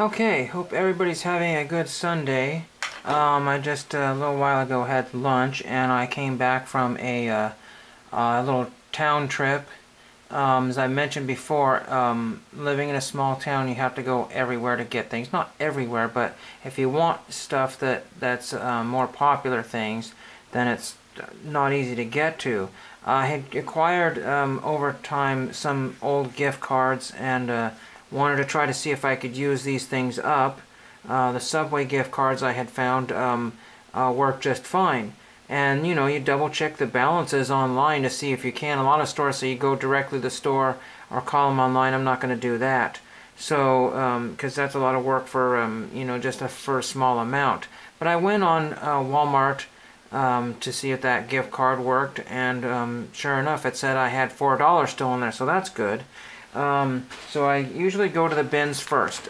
Okay, hope everybody's having a good Sunday. I just a little while ago had lunch and I came back from a little town trip. As I mentioned before, living in a small town, you have to go everywhere to get things. Not everywhere, but if you want stuff that's more popular things, then it's not easy to get to. I had acquired over time some old gift cards and wanted to try to see if I could use these things up. The Subway gift cards I had found work just fine. And you know, you double check the balances online to see if you can. A lot of stores say you go directly to the store or call them online. I'm not going to do that. So, because that's a lot of work for, you know, just for a small amount. But I went on Walmart to see if that gift card worked, and sure enough, it said I had $4 still in there, so that's good. So I usually go to the bins first.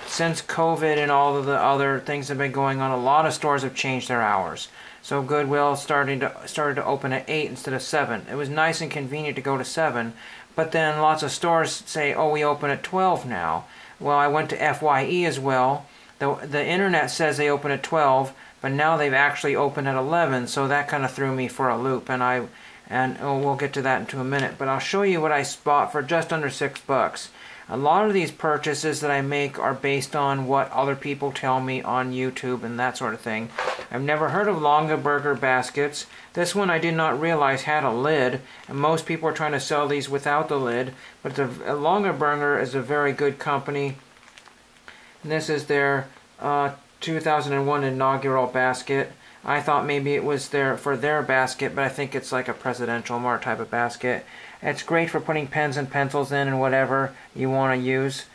Since COVID and all of the other things have been going on, a lot of stores have changed their hours. So Goodwill started to open at 8 instead of 7. It was nice and convenient to go to 7, but then lots of stores say, oh, we open at 12 now. Well, I went to FYE as well. The internet says they open at 12, but now they've actually opened at 11, so that kind of threw me for a loop, and we'll get to that in a minute. But I'll show you what I bought for just under $6. A lot of these purchases that I make are based on what other people tell me on YouTube and that sort of thing. I've never heard of Longa Burger baskets. This one I did not realize had a lid, and most people are trying to sell these without the lid. But Longa Burger is a very good company. And this is their 2001 inaugural basket. I thought maybe it was for their basket, but I think it's like a presidential more type of basket. It's great for putting pens and pencils in and whatever you want to use.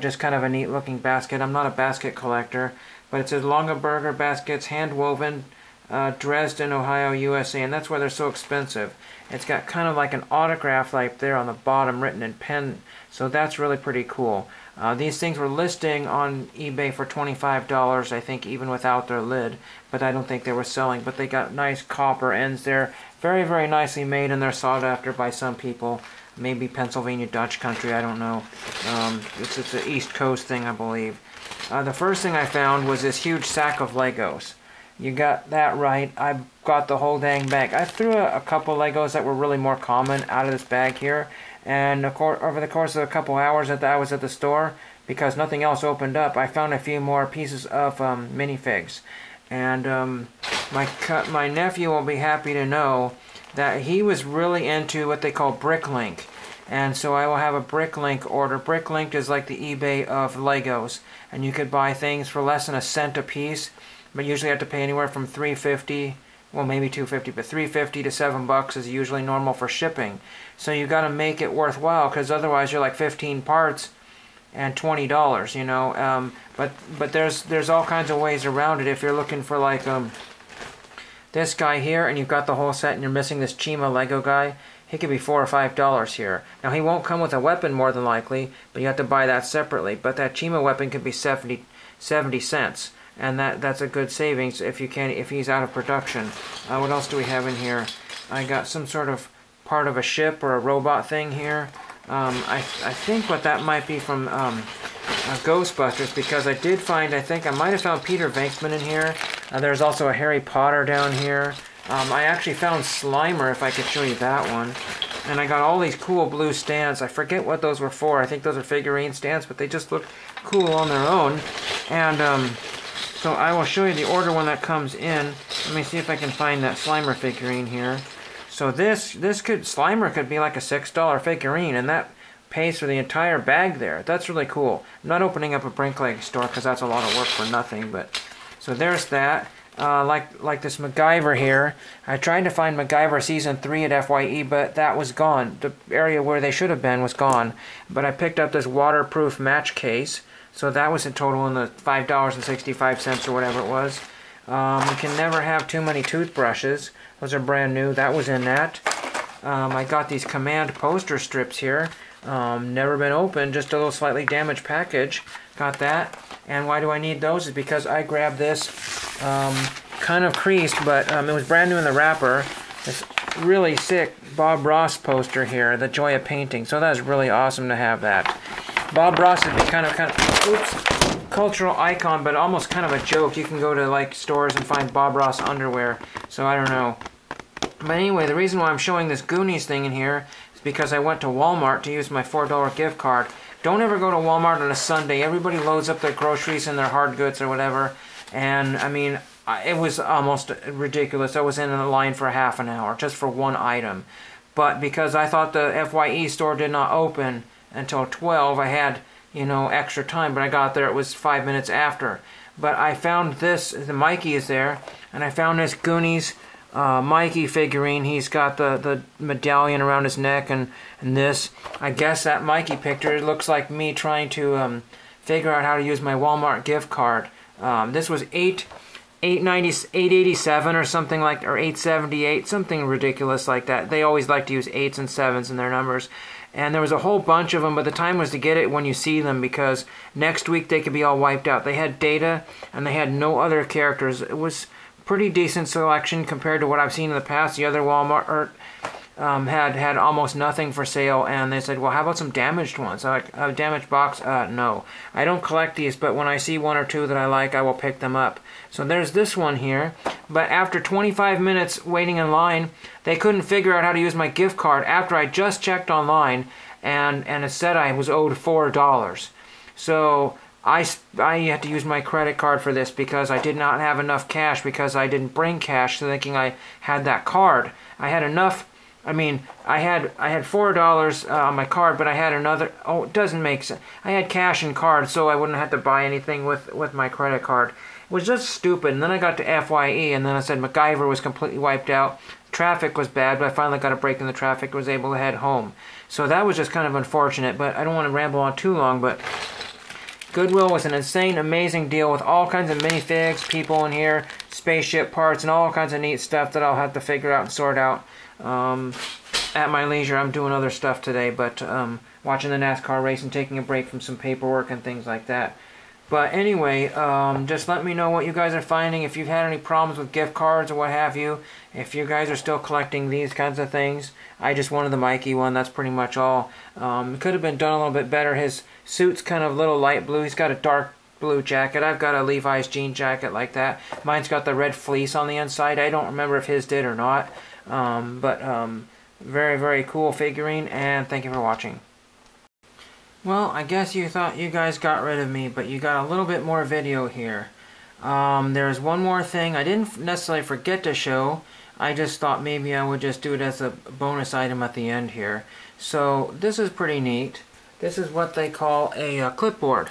Just kind of a neat looking basket. I'm not a basket collector, but it says Longa Burger baskets, hand woven, Dresden, Ohio, USA, and that's why they're so expensive. It's got kind of like an autograph right there on the bottom written in pen, so that's really pretty cool. These things were listing on eBay for $25, I think, even without their lid, but I don't think they were selling. But they got nice copper ends there, very, very nicely made, and they're sought after by some people. Maybe Pennsylvania Dutch country, I don't know. It's an East Coast thing, I believe. The first thing I found was this huge sack of Legos. You got that right. I got the whole dang bag. I threw a couple Legos that were really more common out of this bag here. And over the course of a couple hours that I was at the store, because nothing else opened up, I found a few more pieces of minifigs. And my nephew will be happy to know that he was really into what they call Bricklink. And so I will have a Bricklink order. Bricklink is like the eBay of Legos. And you could buy things for less than a cent a piece, but usually you have to pay anywhere from $3.50, well maybe $2.50, but $3.50 to $7 is usually normal for shipping. So you got to make it worthwhile, because otherwise you're like 15 parts and $20, you know. But there's all kinds of ways around it. If you're looking for like this guy here, and you've got the whole set, and you're missing this Chima Lego guy, he could be $4 or $5 here. Now he won't come with a weapon more than likely, but you have to buy that separately. But that Chima weapon could be 70 cents. And that's a good savings if he's out of production. What else do we have in here? I got some sort of part of a ship or a robot thing here. I think what that might be from Ghostbusters, because I did find, I think I might have found Peter Venkman in here. There's also a Harry Potter down here. I actually found Slimer, if I could show you that one. And I got all these cool blue stands. I forget what those were for. I think those are figurine stands, but they just look cool on their own. And so I will show you the order when that comes in. Let me see if I can find that Slimer figurine here. So Slimer could be like a $6 figurine, and that pays for the entire bag there. That's really cool. I'm not opening up a Bricklink store because that's a lot of work for nothing. But so there's that. Like this MacGyver here. I tried to find MacGyver Season 3 at FYE, but that was gone. The area where they should have been was gone. But I picked up this waterproof match case. So that was in total in the $5.65 or whatever it was. You can never have too many toothbrushes. Those are brand new. That was in that. I got these Command poster strips here. Never been opened, just a little slightly damaged package. Got that. And why do I need those? Is because I grabbed this kind of creased, but it was brand new in the wrapper. This really sick Bob Ross poster here, The Joy of Painting. So that was really awesome to have that. Bob Ross has become kind of, oops, cultural icon, but almost kind of a joke. You can go to like stores and find Bob Ross underwear. So I don't know. But anyway, the reason why I'm showing this Goonies thing in here is because I went to Walmart to use my $4 gift card. Don't ever go to Walmart on a Sunday. Everybody loads up their groceries and their hard goods or whatever. And I mean, it was almost ridiculous. I was in a line for half an hour just for one item. But because I thought the FYE store did not open until 12, I had, you know, extra time. But I got there, it was 5 minutes after. But I found this, the Mikey is there, and I found this Goonies Mikey figurine. He's got the medallion around his neck and this. I guess that Mikey picture looks like me trying to figure out how to use my Walmart gift card. This was $887 or something like, or $878, something ridiculous like that. They always like to use 8s and 7s in their numbers. And there was a whole bunch of them, but the time was to get it when you see them, because next week they could be all wiped out. They had Data, and they had no other characters. It was pretty decent selection compared to what I've seen in the past. The other Walmart had almost nothing for sale, and they said, well, how about some damaged ones? I'm like, a damaged box? No. I don't collect these, but when I see one or two that I like, I will pick them up. So there's this one here, but after 25 minutes waiting in line, they couldn't figure out how to use my gift card after I just checked online, and it said I was owed $4. So I had to use my credit card for this because I did not have enough cash, because I didn't bring cash, thinking I had that card. I had enough. I mean, I had $4 on my card, but I had another. Oh, it doesn't make sense. I had cash and card, so I wouldn't have to buy anything with my credit card. It was just stupid. And then I got to FYE, and then I said MacGyver was completely wiped out. Traffic was bad, but I finally got a break in the traffic. Was able to head home. So that was just kind of unfortunate. But I don't want to ramble on too long. But Goodwill was an insane, amazing deal with all kinds of minifigs, people in here, spaceship parts, and all kinds of neat stuff that I'll have to figure out and sort out at my leisure. I'm doing other stuff today, but watching the NASCAR race and taking a break from some paperwork and things like that. But anyway, just let me know what you guys are finding, if you've had any problems with gift cards or what have you, if you guys are still collecting these kinds of things. I just wanted the Mikey one, that's pretty much all. It could have been done a little bit better. His suit's kind of a little light blue. He's got a dark blue jacket. I've got a Levi's jean jacket like that. Mine's got the red fleece on the inside. I don't remember if his did or not. Very, very cool figurine, and thank you for watching. Well, I guess you thought you guys got rid of me, but you got a little bit more video here. There's one more thing I didn't necessarily forget to show. I just thought maybe I would just do it as a bonus item at the end here. So this is pretty neat. This is what they call a clipboard.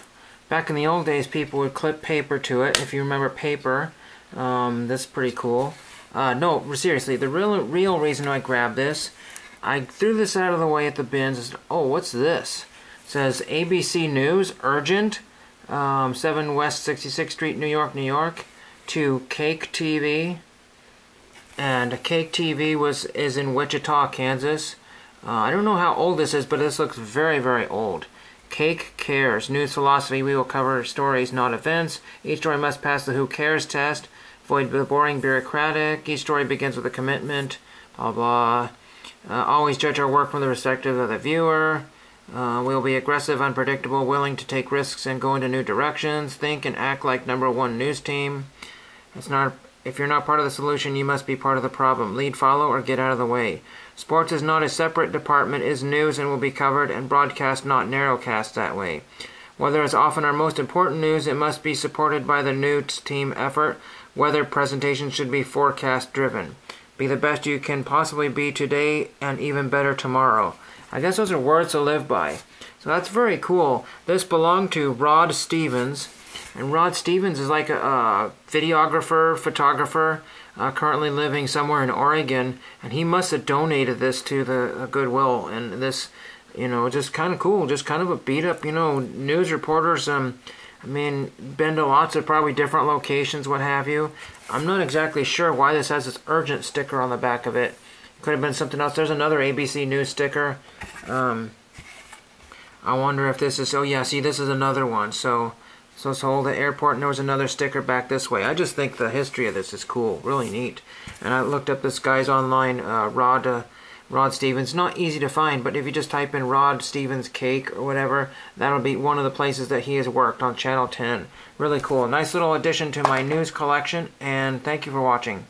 Back in the old days, people would clip paper to it. If you remember paper, this is pretty cool. No, seriously, the real reason I grabbed this, I threw this out of the way at the bins. And said, oh, what's this? It says ABC News, urgent, 7 West 66th Street, New York, New York, to Cake TV. And Cake TV is in Wichita, Kansas. I don't know how old this is, but this looks very, very old. Cake Cares, news philosophy. We will cover stories, not events. Each story must pass the Who Cares test. Avoid the boring, bureaucratic. Each story begins with a commitment. Blah, blah. Always judge our work from the perspective of the viewer. We'll be aggressive, unpredictable, willing to take risks and go into new directions. Think and act like #1 news team. If you're not part of the solution, you must be part of the problem. Lead, follow, or get out of the way. Sports is not a separate department, is news and will be covered and broadcast, not narrowcast that way. Whether it's often our most important news, it must be supported by the news team effort. Whether presentation should be forecast driven. Be the best you can possibly be today and even better tomorrow. I guess those are words to live by. So that's very cool. This belonged to Rod Stevens. And Rod Stevens is like a videographer, photographer, currently living somewhere in Oregon. And he must have donated this to the Goodwill. And this, you know, just kind of cool. Just kind of a beat up, you know, news reporters. I mean, been to lots of probably different locations, what have you. I'm not exactly sure why this has this urgent sticker on the back of it. Could have been something else. There's another ABC News sticker. I wonder if this is... Oh, yeah, see, this is another one. So it's hold the airport, and there was another sticker back this way. I just think the history of this is cool. Really neat. And I looked up this guy's online, Rod Rod Stevens. Not easy to find, but if you just type in Rod Stevens Cake or whatever, that'll be one of the places that he has worked on Channel 10. Really cool. Nice little addition to my news collection, and thank you for watching.